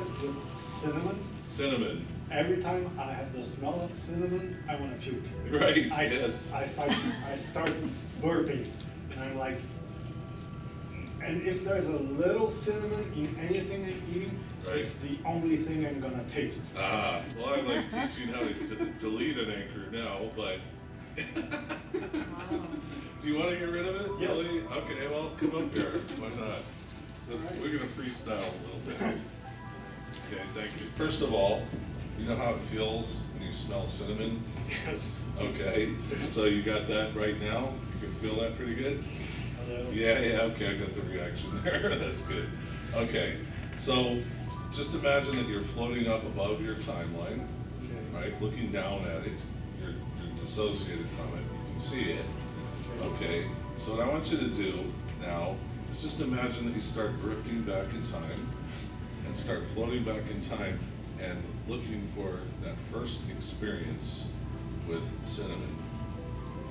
started with cinnamon. Cinnamon. Every time I have the smell of cinnamon, I want to puke. Right, yes. I start burping, and I'm like, and if there's a little cinnamon in anything I'm eating, right, it's the only thing I'm gonna taste. Ah, well, I'm like teaching how to delete an anchor now, but do you want to get rid of it? Yes. Really? Okay, well, come up here. Why not? Right. We're gonna freestyle a little bit. Okay, thank you. First of all, you know how it feels when you smell cinnamon? Yes. Okay, so you got that right now? You can feel that pretty good? Hello. Yeah, okay, I got the reaction there. That's good. Okay, so just imagine that you're floating up above your timeline, Okay. right? Looking down at it. You're dissociated from it. You can see it. Okay, so what I want you to do now is just imagine that you start drifting back in time and start floating back in time and looking for that first experience with cinnamon.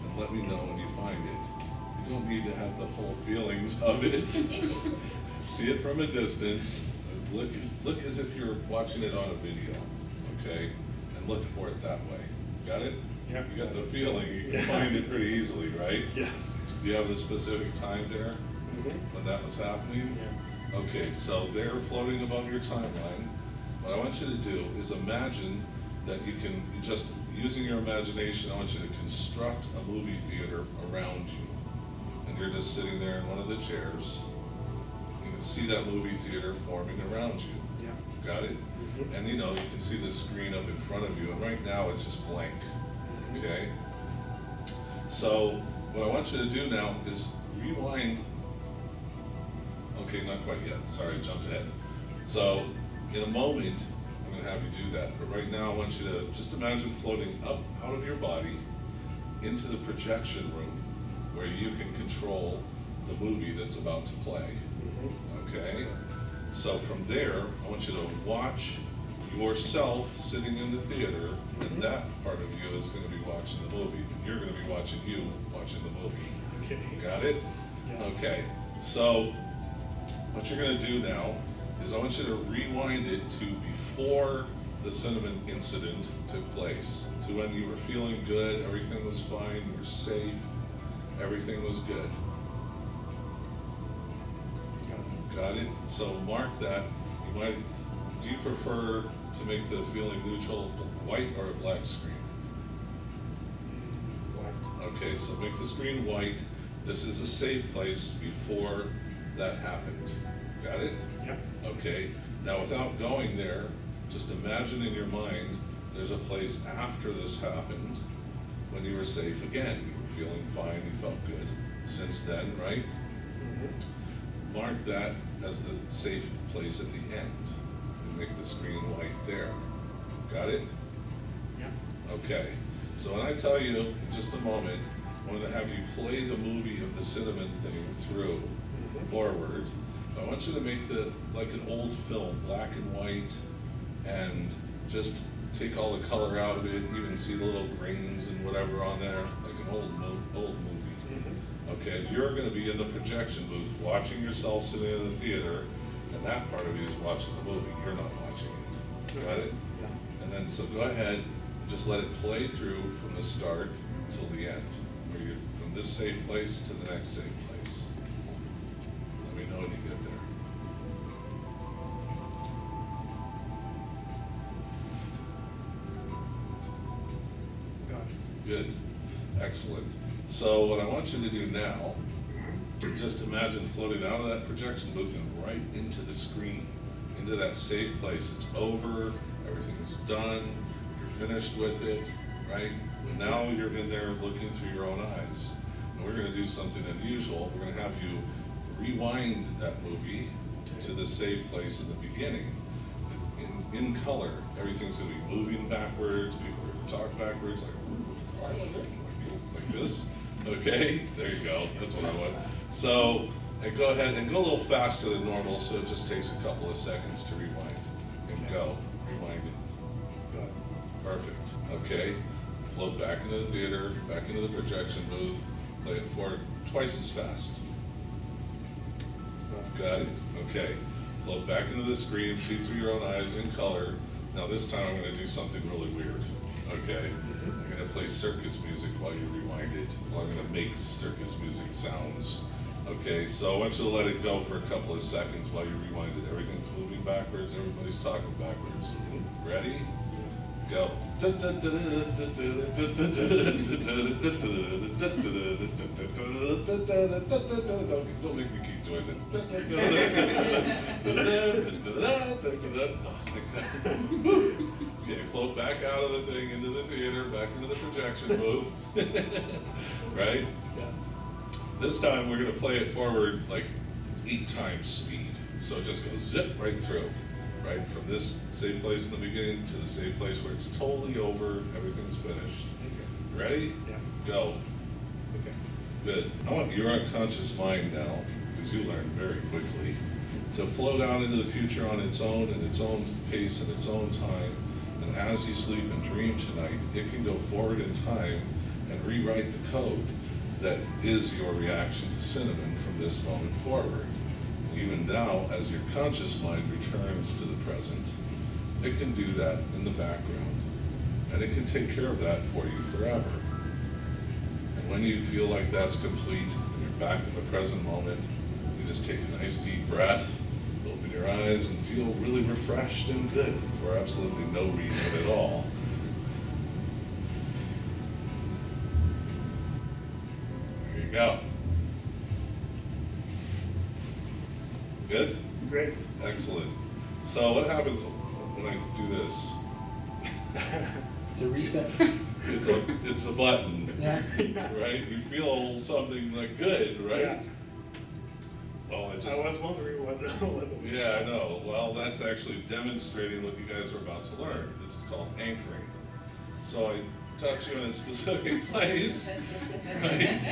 And let me know when you find it. You don't need to have the whole feelings of it. See it from a distance. Look as if you're watching it on a video, okay? And look for it that way. Got it? Yeah. You got the feeling. You can find it pretty easily, right? Yeah. Do you have the specific time there Mm-hmm. when that was happening? Yeah. Okay, so they're floating above your timeline. What I want you to do is imagine that you just, using your imagination, I want you to construct a movie theater around you. And you're just sitting there in one of the chairs. You can see that movie theater forming around you. Yeah. Got it? Mm-hmm. And you know, you can see the screen up in front of you, and right now it's just blank. Okay? So, what I want you to do now is rewind. Okay, not quite yet. Sorry, I jumped ahead. So, in a moment, I'm going to have you do that. But right now, I want you to just imagine floating up out of your body into the projection room where you can control the movie that's about to play. Mm-hmm. Okay? So from there, I want you to watch yourself sitting in the theater, and that part of you is going to be watching the movie. You're going to be watching you watching the movie. Okay. Got it? Yeah. Okay. So what you're going to do now is I want you to rewind it to before the cinnamon incident took place, to when you were feeling good, everything was fine, you were safe, everything was good. Got it? So mark that. You might. Do you prefer to make the feeling neutral, white or a black screen? White. Okay, so make the screen white. This is a safe place before that happened. Got it? Yep. Okay. Now, without going there, just imagine in your mind there's a place after this happened when you were safe again. You were feeling fine. You felt good since then, right? Mm-hmm. Mark that as the safe place at the end and make the screen white there. Got it? Yeah. Okay. So when I tell you in just a moment, I'm going to have you play the movie of the cinnamon thing through forward. I want you to make like an old film, black and white, and just take all the color out of it, even see the little grains and whatever on there, like an old movie. Okay, you're going to be in the projection booth watching yourself sitting in the theater, and that part of you is watching the movie. You're not watching it. Got it? Yeah. And then so go ahead and just let it play through from the start till the end, where you're from this safe place to the next safe place. Let me know when you get there. Got it. Good. Excellent. So what I want you to do now, just imagine floating out of that projection booth and right into the screen, into that safe place. It's over, everything's done, you're finished with it, right? And now you're in there looking through your own eyes. And we're going to do something unusual. We're going to have you rewind that movie to the safe place in the beginning. In color, everything's going to be moving backwards, people are going to talk backwards, like this. Okay, there you go. That's what I want. So, and go ahead and go a little faster than normal, so it just takes a couple of seconds to rewind. And go, rewind it. Got it. Perfect. Okay, float back into the theater, back into the projection booth, play it forward twice as fast. Got it? Okay. Float back into the screen, see through your own eyes in color. Now this time I'm going to do something really weird. Okay? I'm going to play circus music while you rewind it. Well, I'm going to make circus music sounds. Okay, so I want you to let it go for a couple of seconds while you rewind it. Everything's moving backwards, everybody's talking backwards. Ready? Go. Don't make me keep doing this. Okay, float back out of the thing, into the theater, back into the projection booth. Right? Yeah. This time we're going to play it forward like 8 times speed. So just go zip right through. Right, from this same place in the beginning to the same place where it's totally over, everything's finished. Okay. Ready? Yeah. Go. Okay. Good. I want your unconscious mind now, because you learn very quickly, to float out into the future on its own and its own pace and its own time. And as you sleep and dream tonight, it can go forward in time and rewrite the code that is your reaction to cinnamon from this moment forward. Even now, as your conscious mind returns to the present, it can do that in the background. And it can take care of that for you forever. And when you feel like that's complete, and you're back in the present moment, you just take a nice deep breath, open your eyes, and feel really refreshed and good for absolutely no reason at all. There you go. Good? Great. Excellent. So what happens when I do this? It's a reset. It's a button, Yeah. right? You feel something like good, right? Yeah. Oh, I was wondering what it was. Yeah, I know. Well, that's actually demonstrating what you guys are about to learn. This is called anchoring. So I touch you in a specific place, right?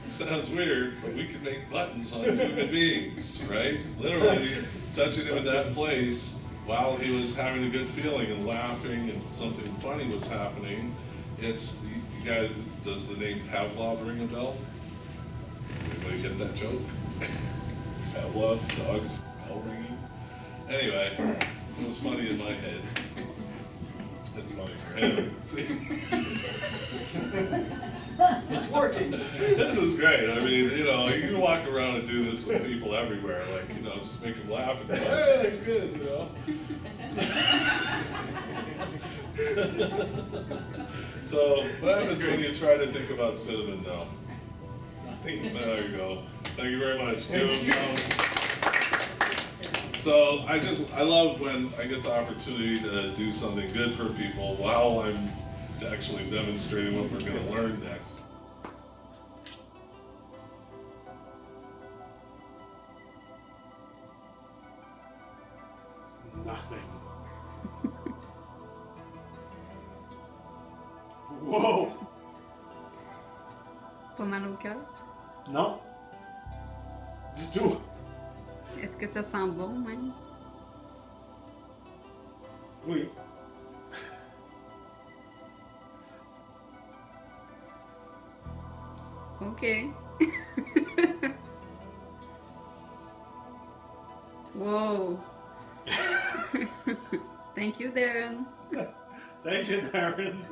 Sounds weird, but we can make buttons on human beings, right? Literally touching him in that place while he was having a good feeling and laughing and something funny was happening. It's, you guys, does the name Pavlov ring a bell? Anybody get that joke? Pavlov, dogs, bell ringing? Anyway, it was funny in my head. It's funny for him. See? It's working. This is great. I mean, you know, you can walk around and do this with people everywhere. Like, you know, just make them laugh and go, hey, that's good, you know? So, what happens when you try to think about cinnamon now? Nothing. There you go. Thank you very much. Give them some. So I love when I get the opportunity to do something good for people while I'm actually demonstrating what we're going to learn next. Nothing. Whoa! Pas mal au cœur? Non? Du tout. Est-ce que ça sent bon, même? Oui. Okay. Whoa. Thank you, Darren. Thank you, Darren.